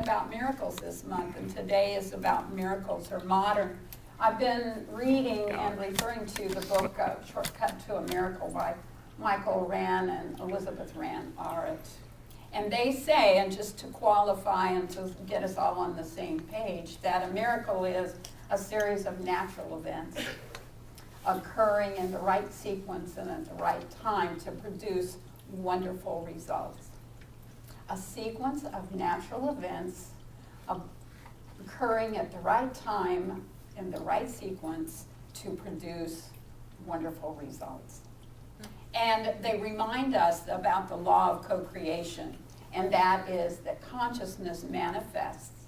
About miracles this month, and today is about miracles or modern. I've been reading and referring to the book Shortcut to a Miracle by Michael Rand and Elizabeth Rand Arrett. And they say, and just to qualify and to get us all on the same page, that a miracle is a series of natural events occurring in the right sequence and at the right time to produce wonderful results. A sequence of natural events occurring at the right time in the right sequence to produce wonderful results. And they remind us about the law of co-creation, and that is that consciousness manifests.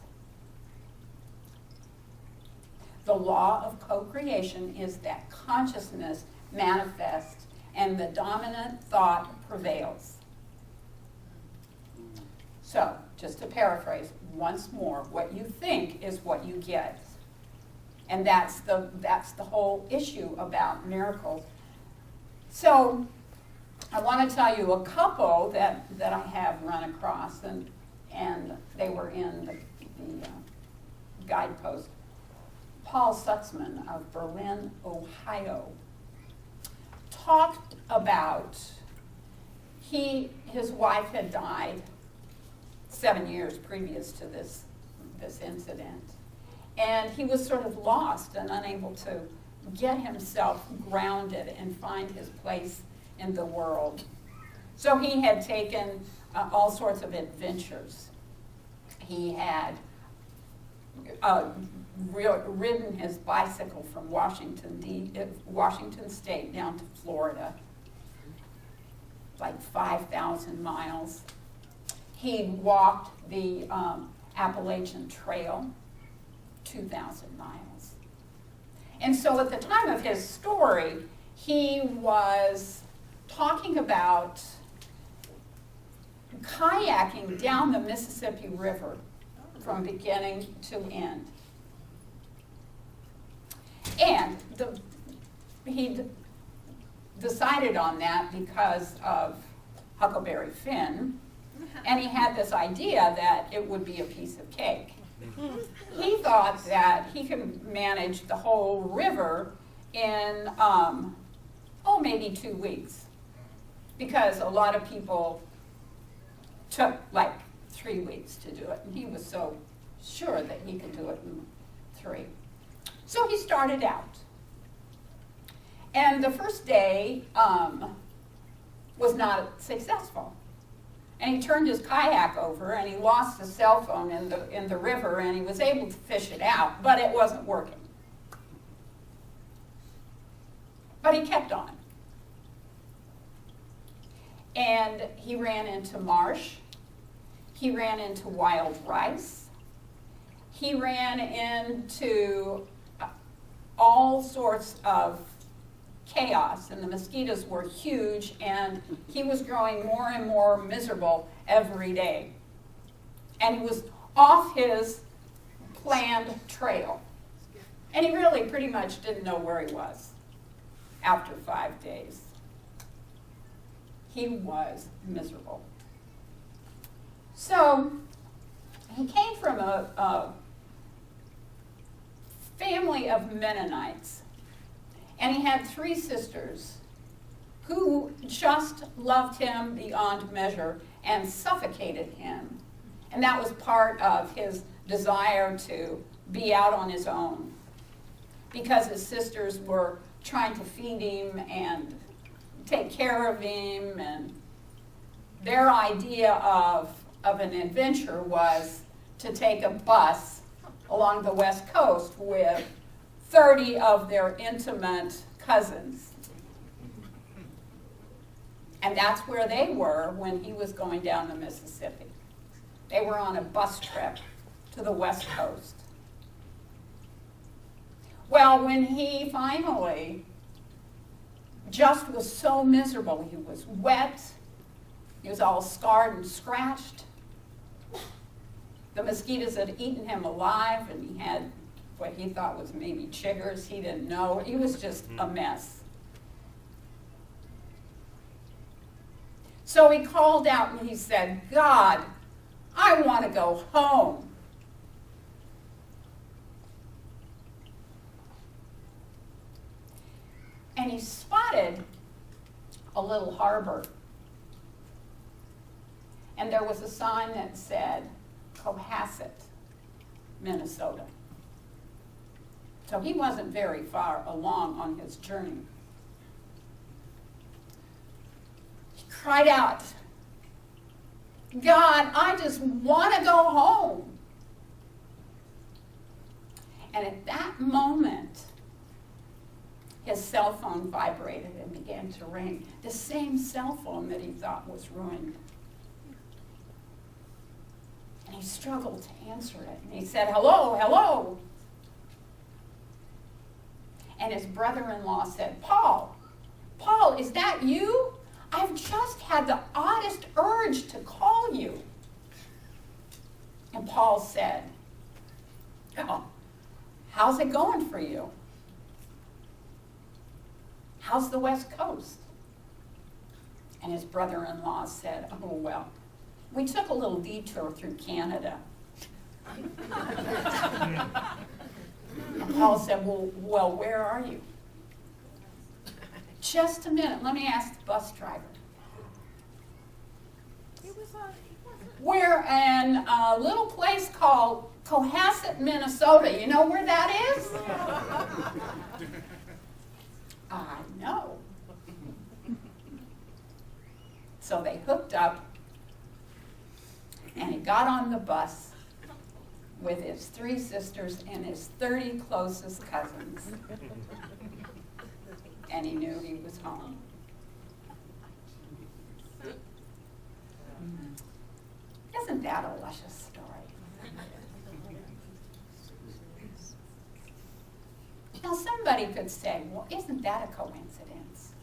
The law of co-creation is that consciousness manifests and the dominant thought prevails. So, just to paraphrase once more, what you think is what you get. And that's the whole issue about miracles. So, I want to tell you a couple that I have run across, and they were in the guidepost. Paul Sutzman of Berlin, Ohio, talked about his wife had died 7 years previous to this incident. And he was sort of lost and unable to get himself grounded and find his place in the world. So he had taken all sorts of adventures. He had ridden his bicycle from Washington State down to Florida, like 5,000 miles. He walked the Appalachian Trail, 2,000 miles. And so at the time of his story, he was talking about kayaking down the Mississippi River from beginning to end. And he decided on that because of Huckleberry Finn, and he had this idea that it would be a piece of cake. He thought that he could manage the whole river in, maybe 2 weeks, because a lot of people took like 3 weeks to do it, and he was so sure that he could do it in 3. So he started out. And the first day was not successful. And he turned his kayak over, and he lost his cell phone in the river, and he was able to fish it out, but it wasn't working. But he kept on. And he ran into marsh. He ran into wild rice. He ran into all sorts of chaos, and the mosquitoes were huge, and he was growing more and more miserable every day. And he was off his planned trail. And he really pretty much didn't know where he was after 5 days. He was miserable. So he came from a family of Mennonites. And he had 3 sisters who just loved him beyond measure and suffocated him. And that was part of his desire to be out on his own, because his sisters were trying to feed him and take care of him, and their idea of an adventure was to take a bus along the West Coast with 30 of their intimate cousins. And that's where they were when he was going down the Mississippi. They were on a bus trip to the West Coast. Well, when he finally just was so miserable, he was wet, he was all scarred and scratched. The mosquitoes had eaten him alive, and he had what he thought was maybe chiggers. He didn't know. He was just a mess. So he called out and he said, God, I want to go home. And he spotted a little harbor. And there was a sign that said, Cohasset, Minnesota. So he wasn't very far along on his journey. He cried out, God, I just want to go home. And at that moment, his cell phone vibrated and began to ring. The same cell phone that he thought was ruined. And he struggled to answer it. And he said, hello, hello. And his brother-in-law said, Paul, is that you? I've just had the oddest urge to call you. And Paul said, oh, how's it going for you? How's the West Coast? And his brother-in-law said, oh, well, we took a little detour through Canada. And Paul said, well, where are you? Just a minute, let me ask the bus driver. We're in a little place called Cohasset, Minnesota. You know where that is? I know. So they hooked up, and he got on the bus with his 3 sisters and his 30 closest cousins. And he knew he was home. Isn't that a luscious story? Now somebody could say, well, isn't that a coincidence?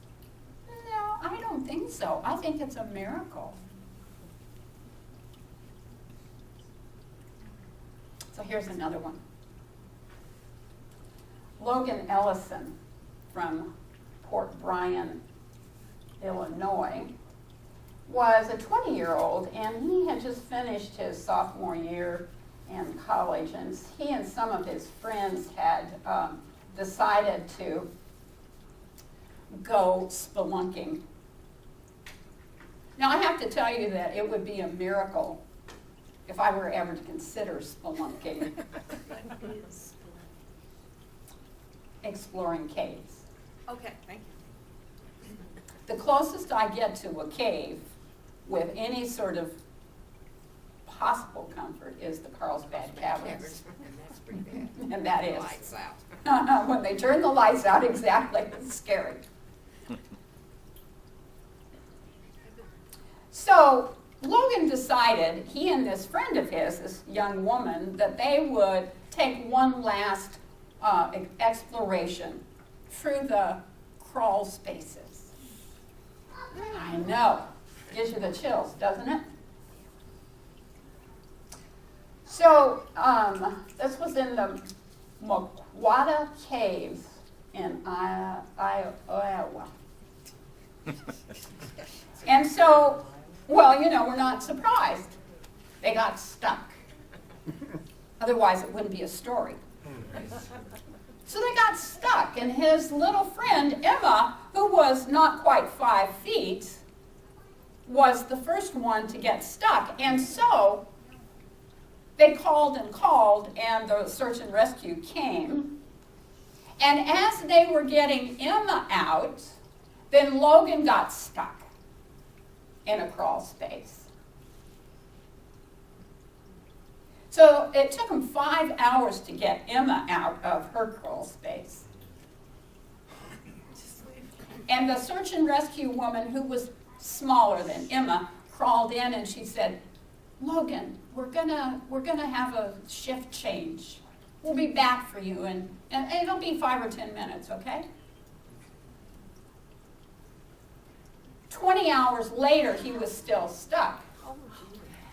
No, I don't think so. I think it's a miracle. So here's another one. Logan Ellison from Port Bryan, Illinois, was a 20-year-old, and he had just finished his sophomore year in college, and he and some of his friends had decided to go spelunking. Now, I have to tell you that it would be a miracle if I were ever to consider spelunking. Exploring caves. Okay, thank you. The closest I get to a cave with any sort of possible comfort is the Carlsbad Caverns. And that's pretty bad. And that is. Lights out. When they turn the lights out, exactly, it's scary. So Logan decided, he and this friend of his, this young woman, that they would take one last exploration through the crawl spaces. I know. Gives you the chills, doesn't it? So this was in the Moquata Caves in Iowa. And so, well, you know, we're not surprised. They got stuck. Otherwise, it wouldn't be a story. So they got stuck, and his little friend, Emma, who was not quite 5 feet, was the first one to get stuck. And so they called, and the search and rescue came. And as they were getting Emma out, then Logan got stuck in a crawl space. So it took them 5 hours to get Emma out of her crawl space. And the search and rescue woman, who was smaller than Emma, crawled in and she said, Logan, we're gonna have a shift change. We'll be back for you, and it'll be 5 or 10 minutes, okay? 20 hours later, he was still stuck.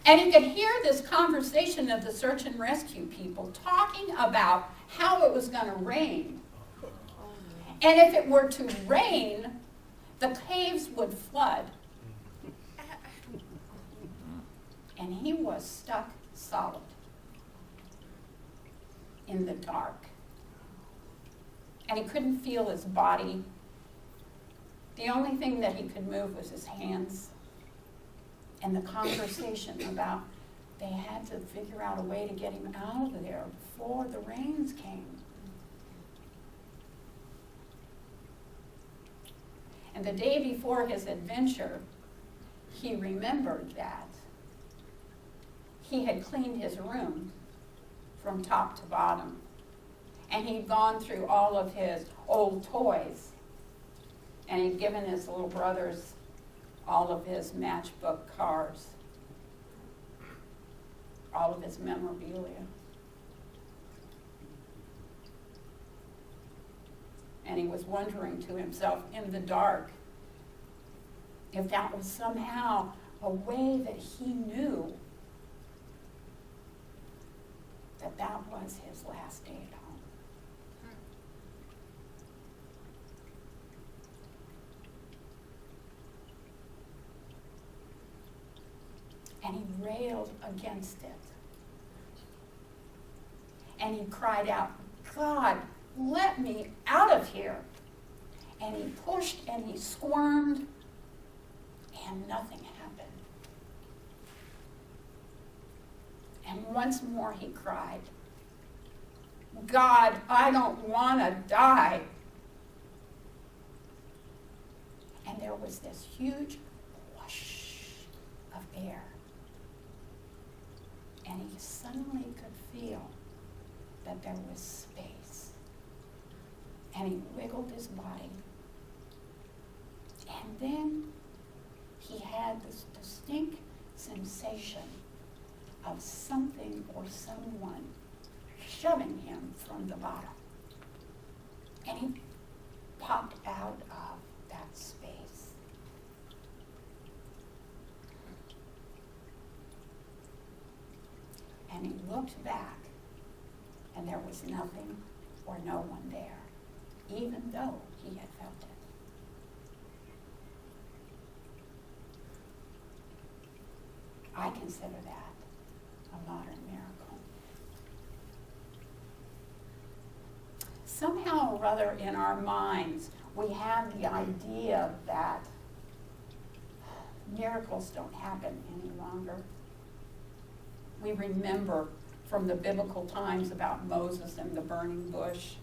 And he could hear this conversation of the search and rescue people talking about how it was going to rain. And if it were to rain, the caves would flood. And he was stuck solid in the dark. And he couldn't feel his body. The only thing that he could move was his hands. And the conversation about they had to figure out a way to get him out of there before the rains came. And the day before his adventure, he remembered that he had cleaned his room from top to bottom. And he'd gone through all of his old toys. And he'd given his little brothers all of his matchbook cars, all of his memorabilia. And he was wondering to himself in the dark if that was somehow a way that he knew that that was his last day at home. And he railed against it. And he cried out, God, let me out of here. And he pushed and he squirmed, and nothing happened. And once more he cried, God, I don't want to die. And there was this huge whoosh of air. And he suddenly could feel that there was space. And he wiggled his body. And then he had this distinct sensation of something or someone shoving him from the bottom. And he popped out of that space. And he looked back, and there was nothing or no one there, even though he had felt it. I consider that a modern miracle. Somehow or other in our minds, we have the idea that miracles don't happen any longer. We remember from the biblical times about Moses and the burning bush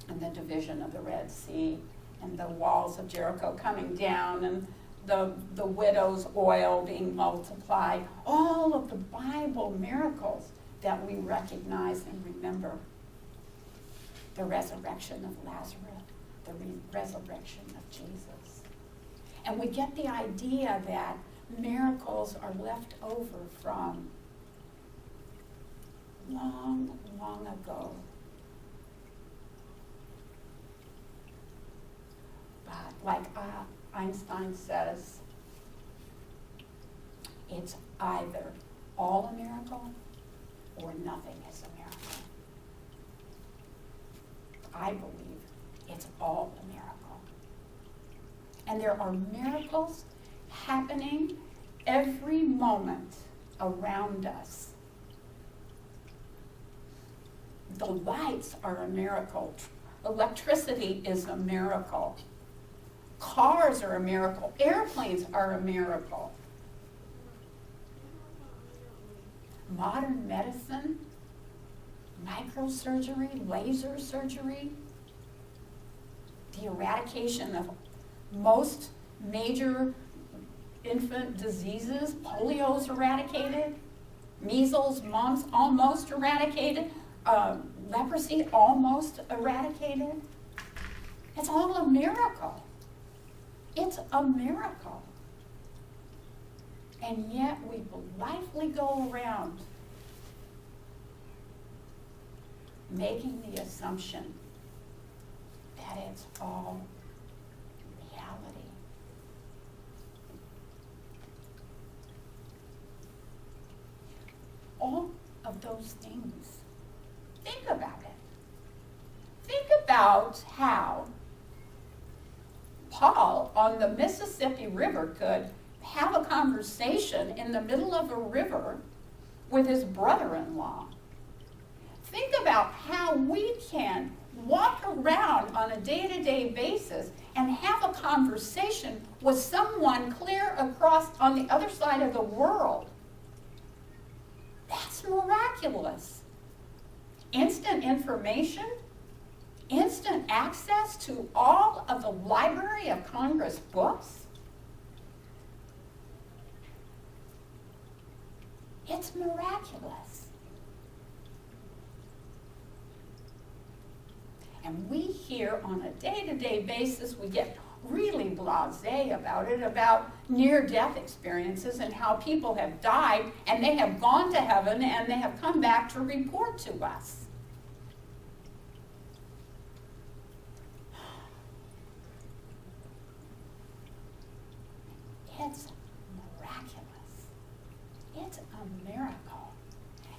and the division of the Red Sea and the walls of Jericho coming down and the widow's oil being multiplied. All of the Bible miracles that we recognize and remember. The resurrection of Lazarus, the resurrection of Jesus. And we get the idea that miracles are left over from long, long ago. But like Einstein says, it's either all a miracle or nothing is a miracle. I believe it's all a miracle. And there are miracles happening every moment around us. The lights are a miracle. Electricity is a miracle. Cars are a miracle. Airplanes are a miracle. Modern medicine, microsurgery, laser surgery, the eradication of most major infant diseases. Polio's eradicated, measles, mumps almost eradicated, leprosy almost eradicated. It's all a miracle. It's a miracle. And yet we blithely go around making the assumption that it's all reality. All of those things. Think about it. Think about how Paul on the Mississippi River could have a conversation in the middle of a river with his brother-in-law. Think about how we can walk around on a day-to-day basis and have a conversation with someone clear across on the other side of the world. That's miraculous. Instant information, instant access to all of the Library of Congress books. It's miraculous. And we hear on a day-to-day basis, we get really blasé about it, about near-death experiences and how people have died and they have gone to heaven and they have come back to report to us. It's miraculous. It's a miracle.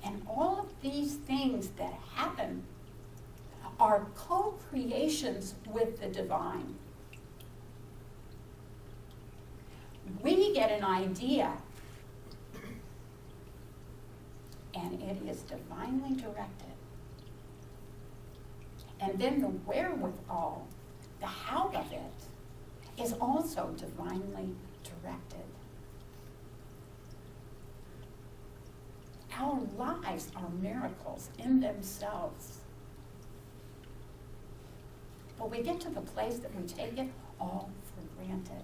And all of these things that happen are co-creations with the divine. We get an idea, and it is divinely directed. And then the wherewithal, the how of it, is also divinely directed. Our lives are miracles in themselves. But we get to the place that we take it all for granted.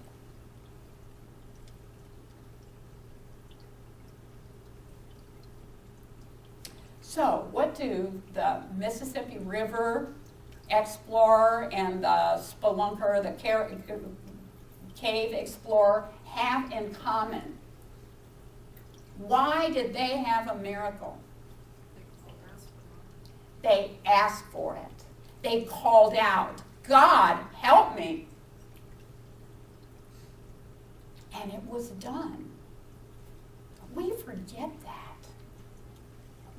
So, what do the Mississippi River Explorer and the Spelunker, the Cave Explorer, have in common? Why did they have a miracle? They asked for it. They called out, God, help me. And it was done. We forget that.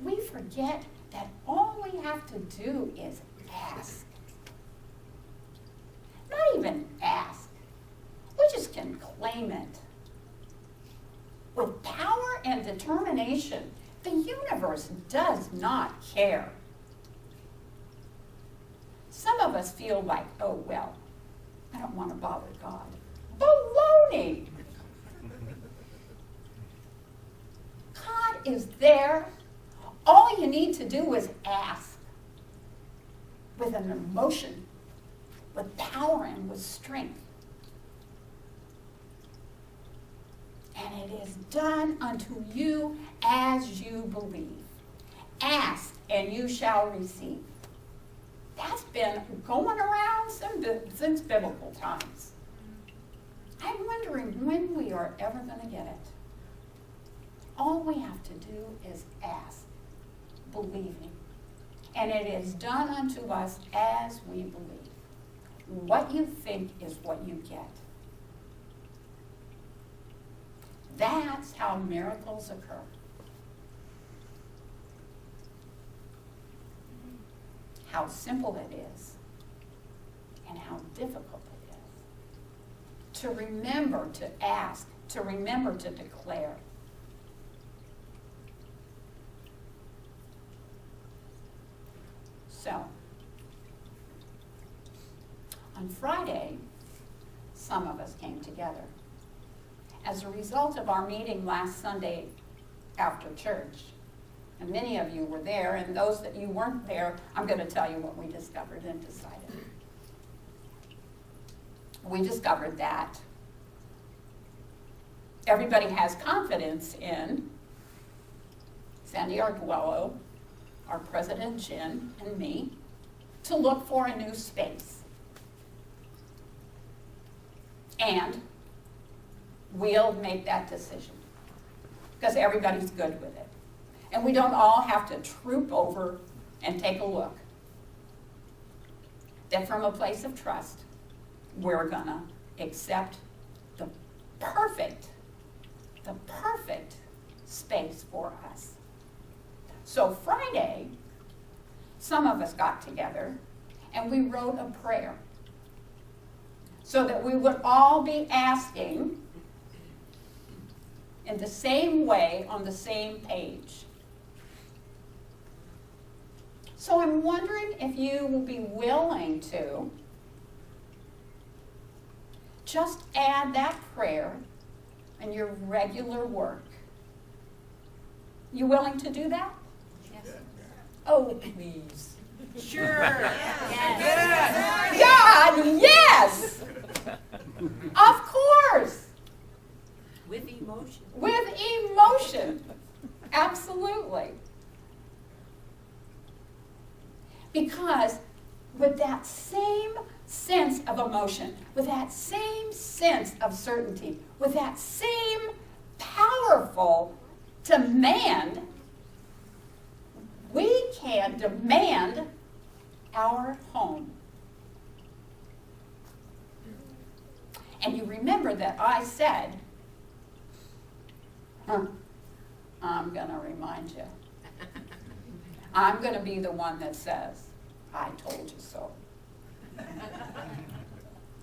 We forget that all we have to do is ask. Not even ask. We just can claim it. With power and determination, the universe does not care. Some of us feel like, oh, well, I don't want to bother God. Baloney! God is there. All you need to do is ask with an emotion, with power and with strength. And it is done unto you as you believe. Ask and you shall receive. That's been going around since biblical times. I'm wondering when we are ever going to get it. All we have to do is ask, believing. And it is done unto us as we believe. What you think is what you get. That's how miracles occur. How simple it is and how difficult it is. To remember to ask, to remember to declare. So, on Friday, some of us came together. As a result of our meeting last Sunday after church, and many of you were there, and those that you weren't there, I'm going to tell you what we discovered and decided. We discovered that everybody has confidence in Sandy Arguello, our president, Jen, and me, to look for a new space. And we'll make that decision because everybody's good with it. And we don't all have to troop over and take a look. That from a place of trust, we're gonna accept the perfect space for us. So Friday, some of us got together and we wrote a prayer so that we would all be asking in the same way on the same page. So I'm wondering if you will be willing to just add that prayer in your regular work. You willing to do that? Yes. Oh, please. Sure. Yes. God, yes! Of course! With emotion. With emotion. Absolutely. Because with that same sense of emotion, with that same sense of certainty, with that same powerful demand, we can demand our home. And you remember that I said, I'm going to remind you. I'm going to be the one that says, I told you so.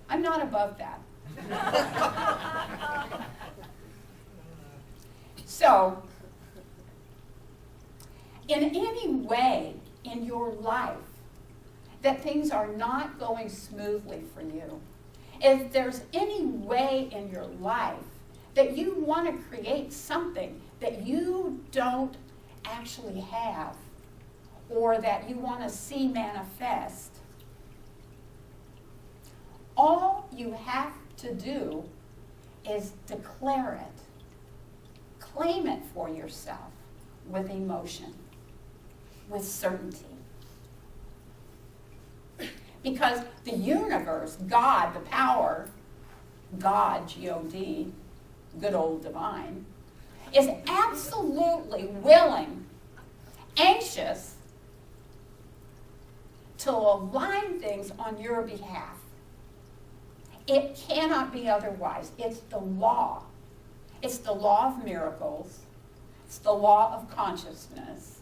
I'm not above that. So, in any way in your life that things are not going smoothly for you, if there's any way in your life that you want to create something that you don't actually have, or that you want to see manifest, all you have to do is declare it. Claim it for yourself with emotion, with certainty. Because the universe, God, the power, God, G-O-D, good old divine, is absolutely willing, anxious to align things on your behalf. It cannot be otherwise. It's the law. It's the law of miracles. It's the law of consciousness.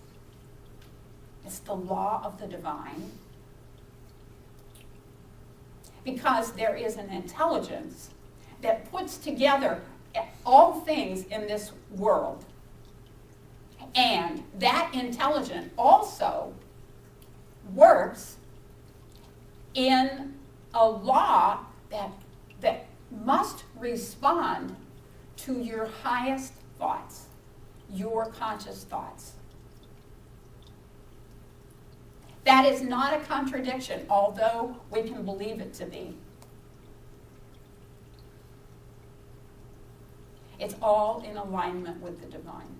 It's the law of the divine. Because there is an intelligence that puts together all things in this world. And that intelligence also works in a law that must respond to your highest thoughts, your conscious thoughts. That is not a contradiction, although we can believe it to be. It's all in alignment with the divine.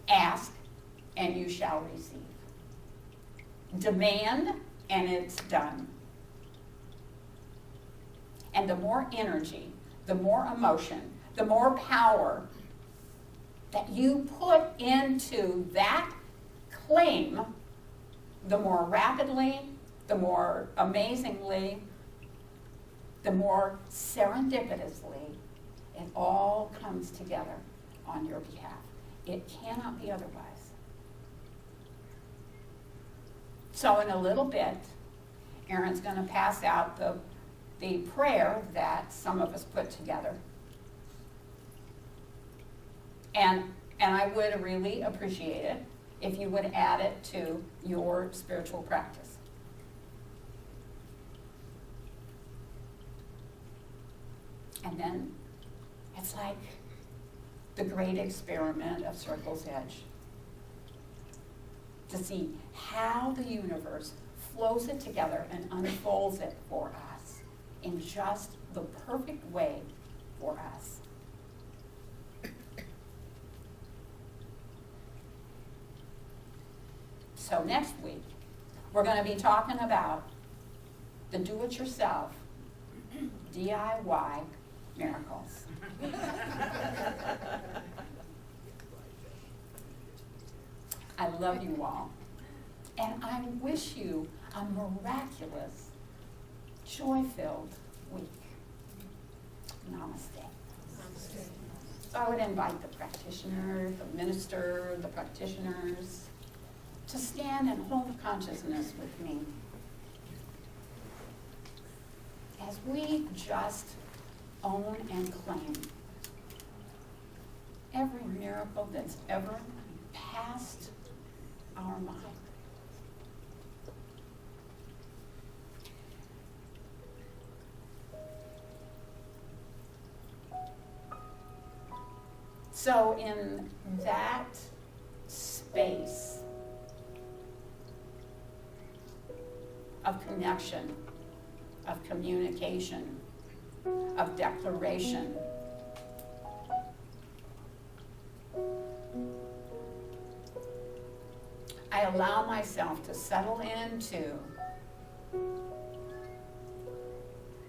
Ask, and you shall receive. Demand, and it's done. And the more energy, the more emotion, the more power that you put into that claim, the more rapidly, the more amazingly, the more serendipitously, it all comes together on your behalf. It cannot be otherwise. So in a little bit, Erin's going to pass out the prayer that some of us put together. And I would really appreciate it if you would add it to your spiritual practice. And then it's like the great experiment of Circle's Edge, to see how the universe flows it together and unfolds it for us in just the perfect way for us. So next week, we're going to be talking about the do-it-yourself, DIY miracles. I love you all, and I wish you a miraculous, joy-filled week. Namaste. So I would invite the practitioner, the minister, the practitioners to stand and hold consciousness with me. as we just own and claim every miracle that's ever passed our mind. So in that space of connection, of communication, of declaration, I allow myself to settle into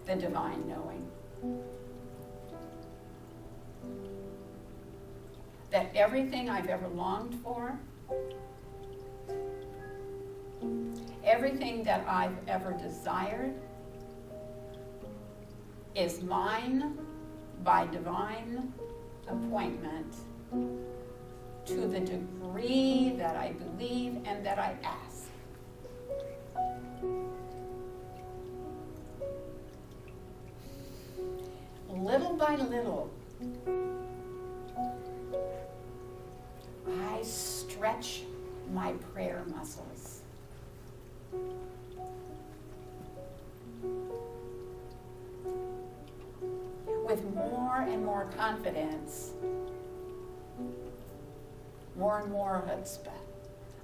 the divine knowing. That everything I've ever longed for, everything that I've ever desired, is mine by divine appointment to the degree that I believe and that I ask. Little by little, I stretch my prayer muscles. With more and more confidence, more and more chutzpah,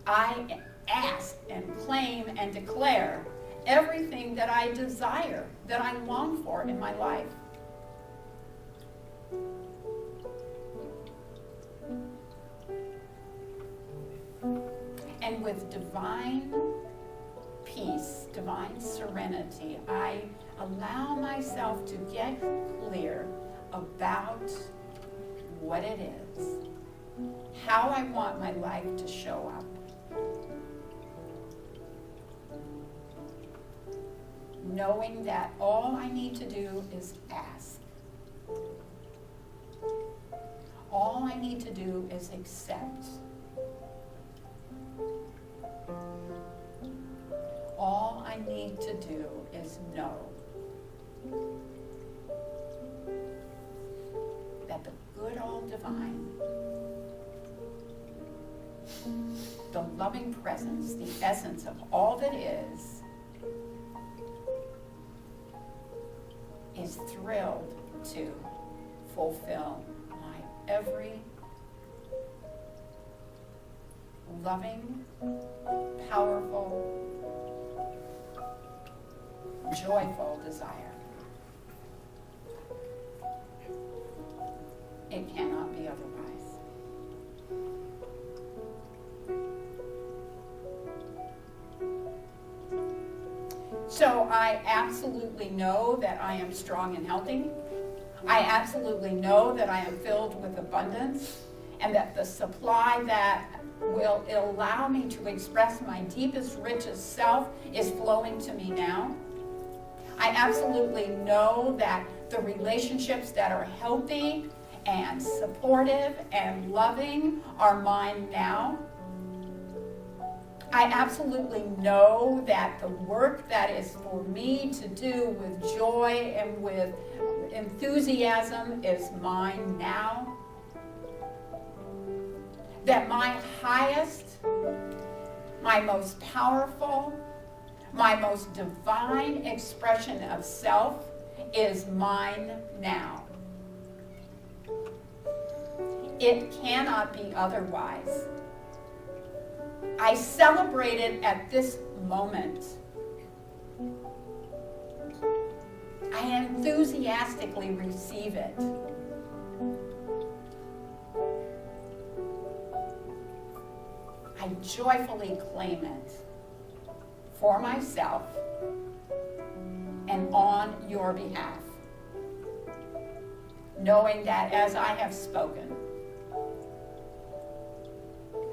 I ask and claim and declare everything that I desire, that I long for in my life. And with divine peace, divine serenity, I allow myself to get clear about what it is, how I want my life to show up. Knowing that all I need to do is ask. All I need to do is accept. All I need to do is know that the good old divine, the loving presence, the essence of all that is thrilled to fulfill my every loving, powerful, joyful desire. It cannot be otherwise. So I absolutely know that I am strong and healthy. I absolutely know that I am filled with abundance, and that the supply that will allow me to express my deepest, richest self is flowing to me now. I absolutely know that the relationships that are healthy and supportive and loving are mine now. I absolutely know that the work that is for me to do with joy and with enthusiasm is mine now. That my highest, my most powerful, my most divine expression of self is mine now. It cannot be otherwise. I celebrate it at this moment. I enthusiastically receive it. I joyfully claim it for myself and on your behalf, knowing that as I have spoken,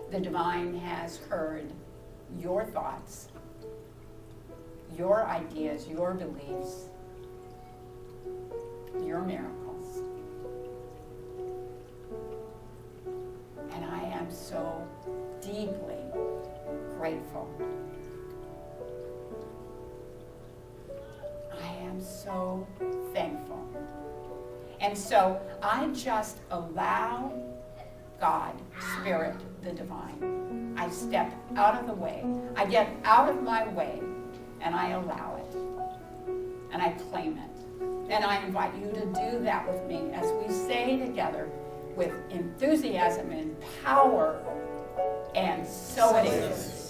the divine has heard your thoughts, your ideas, your beliefs, your miracles. And I am so deeply grateful. I am am so thankful. And so I just allow God, Spirit, the divine. I step out of the way. I get out of my way, and I allow it. And I claim it. And I invite you to do that with me as we say together with enthusiasm and power, and so it is.